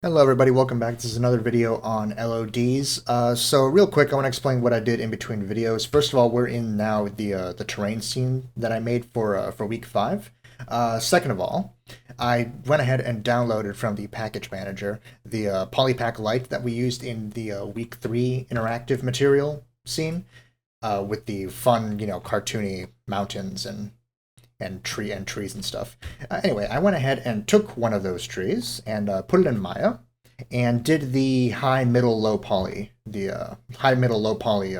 Hello everybody, welcome back. This is another video on LODs. So real quick, I want to explain what I did in between videos. First of all, we're in now the terrain scene that I made for week 5. Second of all, I went ahead and downloaded from the package manager the Polypack Lite that we used in the week 3 interactive material scene with the fun, cartoony mountains and trees and stuff. Anyway, I went ahead and took one of those trees and put it in Maya and did the high, middle, low poly, the high, middle, low poly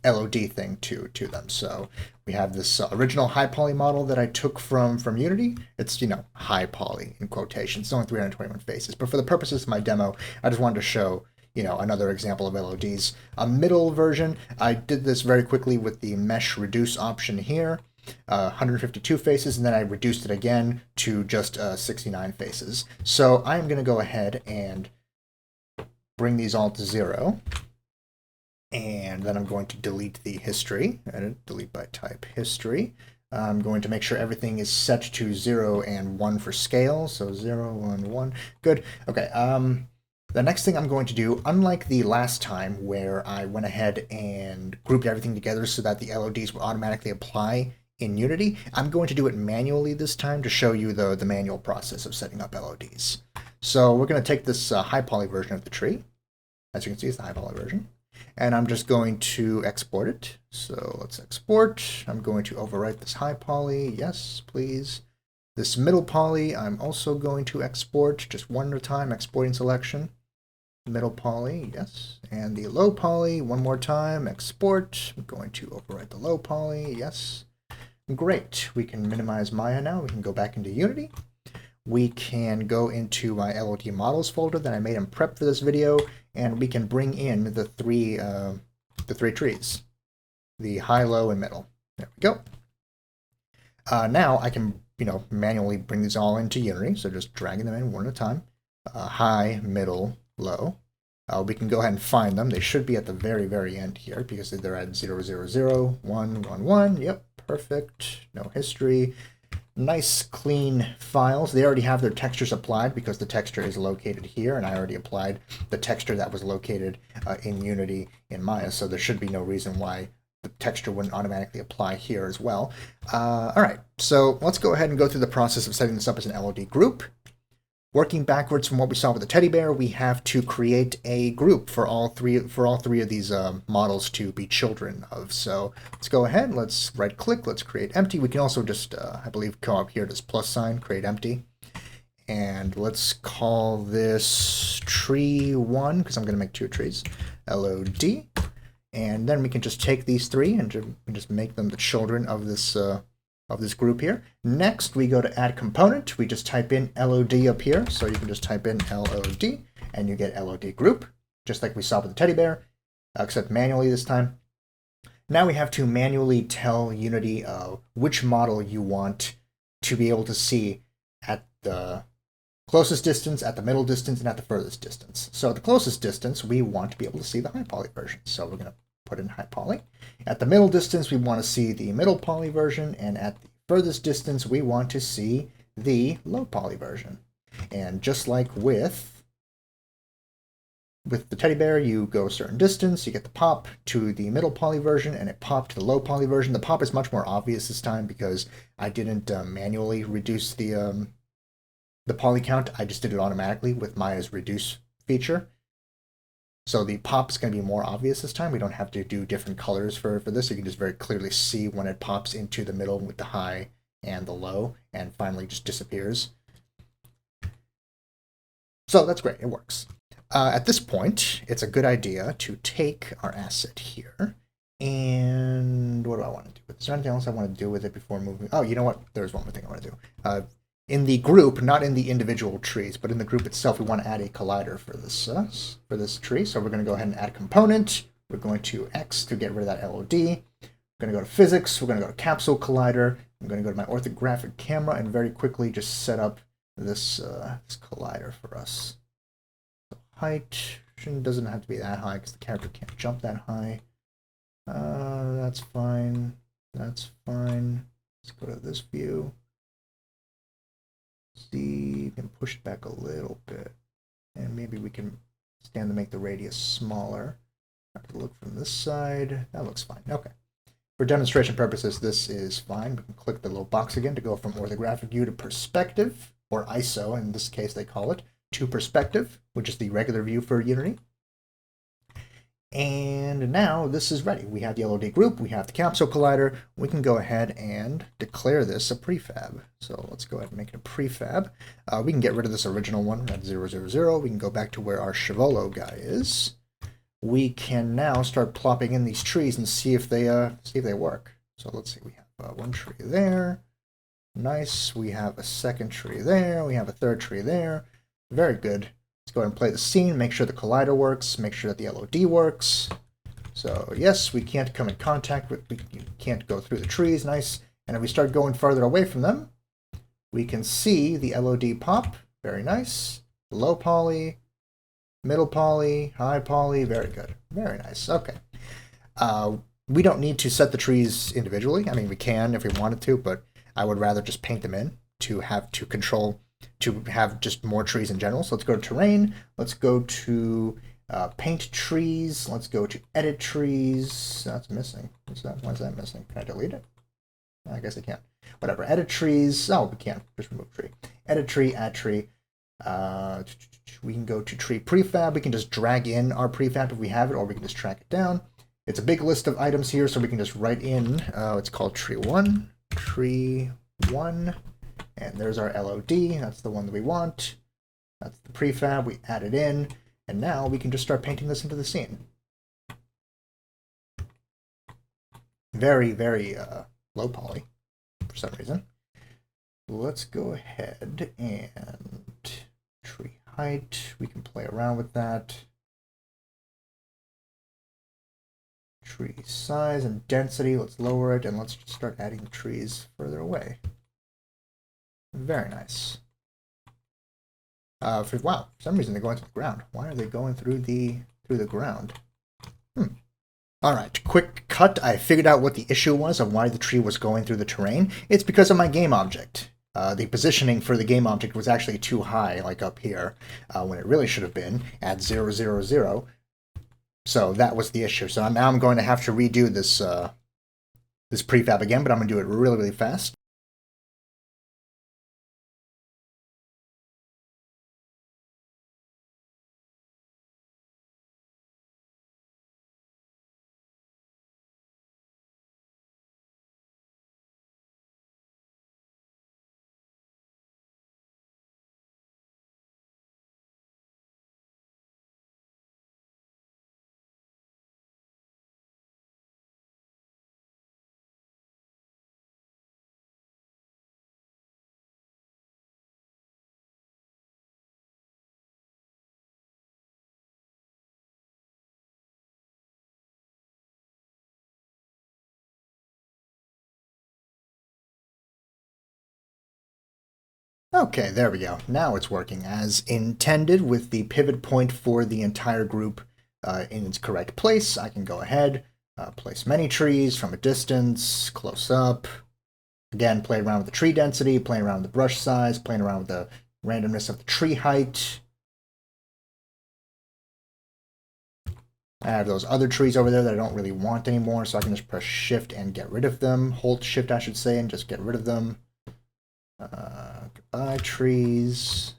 LOD thing to them. So we have this original high poly model that I took from Unity. It's high poly in quotations. It's only 321 faces, but for the purposes of my demo, I just wanted to show another example of LODs. A middle version, I did this very quickly with the mesh reduce option here. 152 faces, and then I reduced it again to just 69 faces. So I'm going to go ahead and bring these all to 0. And then I'm going to delete the history. Edit, delete by type history. I'm going to make sure everything is set to 0 and 1 for scale. So 0, 1, 1. Good. Okay. The next thing I'm going to do, unlike the last time where I went ahead and grouped everything together so that the LODs would automatically apply in Unity, I'm going to do it manually this time to show you the manual process of setting up LODs. So we're going to take this high poly version of the tree. As you can see, it's the high poly version. And I'm just going to export it. So let's export. I'm going to overwrite this high poly. Yes, please. This middle poly, I'm also going to export just one at a time, exporting selection. Middle poly, yes. And the low poly, one more time, export. I'm going to overwrite the low poly, yes. Great. We can minimize Maya now. We can go back into Unity. We can go into my LOD models folder that I made in prep for this video, and we can bring in the three trees, the high, low, and middle. There we go. Now I can manually bring these all into Unity, so just dragging them in one at a time. High, middle, low. We can go ahead and find them. They should be at the very, very end here because they're at 0, 0, 0, 1, 1, 1. Yep, perfect. No history. Nice, clean files. They already have their textures applied because the texture is located here, and I already applied the texture that was located in Unity in Maya, so there should be no reason why the texture wouldn't automatically apply here as well. All right, so let's go ahead and go through the process of setting this up as an LOD group. Working backwards from what we saw with the teddy bear, we have to create a group for all three of these models to be children of. So let's go ahead, let's right click, let's create empty. We can also just, I believe, come up here to this plus sign, create empty. And let's call this tree 1, because I'm going to make 2 trees, LOD. And then we can just take these 3 and just make them the children of this group here. Next, we go to add component. We just type in LOD up here. So you can just type in LOD and you get LOD group, just like we saw with the teddy bear, except manually this time. Now we have to manually tell Unity which model you want to be able to see at the closest distance, at the middle distance, and at the furthest distance. So at the closest distance, we want to be able to see the high poly version. So we're going to put in high poly. At the middle distance, we want to see the middle poly version, and at the furthest distance, we want to see the low poly version. And just like with the teddy bear, you go a certain distance, you get the pop to the middle poly version, and it popped to the low poly version. The pop is much more obvious this time because I didn't manually reduce the poly count. I just did it automatically with Maya's reduce feature. So the pop is going to be more obvious this time. We don't have to do different colors for this. You can just very clearly see when it pops into the middle with the high and the low and finally just disappears. So that's great. It works. At this point, it's a good idea to take our asset here. And what do I want to do with it? Is there anything else I want to do with it before moving? Oh, you know what? There's one more thing I want to do. In the group, not in the individual trees, but in the group itself, we want to add a collider for this tree. So we're going to go ahead and add a component. We're going to X to get rid of that LOD. We're going to go to physics. We're going to go to capsule collider. I'm going to go to my orthographic camera and very quickly just set up this collider for us. So height doesn't have to be that high because the character can't jump that high. That's fine. That's fine. Let's go to this view. See, you can push it back a little bit. maybe we can stand to make the radius smaller. Have to look from this side. That looks fine. Okay. For demonstration purposes, this is fine. We can click the little box again to go from orthographic view to perspective, or ISO, in this case they call it, to perspective, which is the regular view for Unity. And now this is ready. We have the LOD group, we have the capsule collider. We can go ahead and declare this a prefab. So let's go ahead and make it a prefab. We can get rid of this original one at 000. We can go back to where our Chevolo guy is. We can now start plopping in these trees and see if they work. So let's see, we have one tree there. Nice. We have a second tree there. We have a third tree there. Very good. Let's go ahead and play the scene, make sure the collider works, make sure that the LOD works. So yes, we can't come in contact with, we can't go through the trees, nice. And if we start going farther away from them, we can see the LOD pop, very nice. Low poly, middle poly, high poly, very good, very nice, okay. We don't need to set the trees individually. I mean, we can if we wanted to, but I would rather just paint them in to have just more trees in general. So let's go to terrain. Let's go to paint trees. Let's go to edit trees. That's missing. What's that? Why is that missing? Can I delete it? I guess I can't. Whatever. Edit trees. Oh, we can't. Just remove tree. Edit tree, add tree. We can go to tree prefab. We can just drag in our prefab if we have it, or we can just track it down. It's a big list of items here, so we can just write in. It's called tree 1. Tree 1. And there's our LOD, that's the one that we want. That's the prefab, we add it in, and now we can just start painting this into the scene. Very, very low poly, for some reason. Let's go ahead and tree height, we can play around with that. Tree size and density, let's lower it, and let's just start adding the trees further away. Very nice. Wow, for some reason they're going through the ground. Why are they going through the ground? Alright, quick cut. I figured out what the issue was of why the tree was going through the terrain. It's because of my game object. The positioning for the game object was actually too high, like up here, when it really should have been at 000. So that was the issue. So now I'm going to have to redo this this prefab again, but I'm going to do it really, really fast. Okay, there we go. Now it's working as intended with the pivot point for the entire group in its correct place. I can go ahead, place many trees from a distance, close up. Again, play around with the tree density, playing around with the brush size, playing around with the randomness of the tree height. I have those other trees over there that I don't really want anymore, so I can just press Shift and get rid of them. Hold Shift, I should say, and just get rid of them. Goodbye, trees.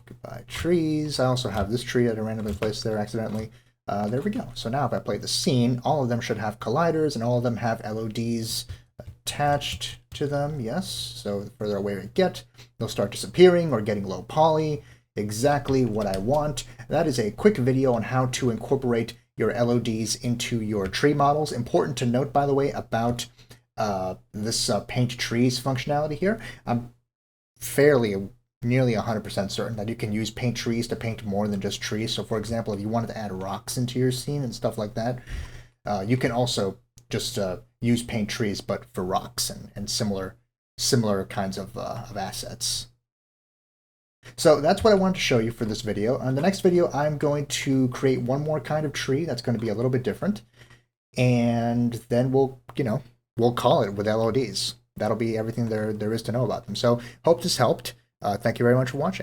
Goodbye, trees. I also have this tree at a randomly placed there accidentally. There we go. So now if I play the scene, all of them should have colliders, and all of them have LODs attached to them. Yes. So the further away we get, they'll start disappearing or getting low poly. Exactly what I want. That is a quick video on how to incorporate your LODs into your tree models. Important to note, by the way, about this paint trees functionality here. I'm nearly 100% certain that you can use paint trees to paint more than just trees. So for example, if you wanted to add rocks into your scene and stuff like that, you can also just use paint trees, but for rocks and similar kinds of assets. So that's what I wanted to show you for this video. On the next video, I'm going to create one more kind of tree that's going to be a little bit different. And then we'll call it with LODs. That'll be everything there is to know about them. So hope this helped. Thank you very much for watching.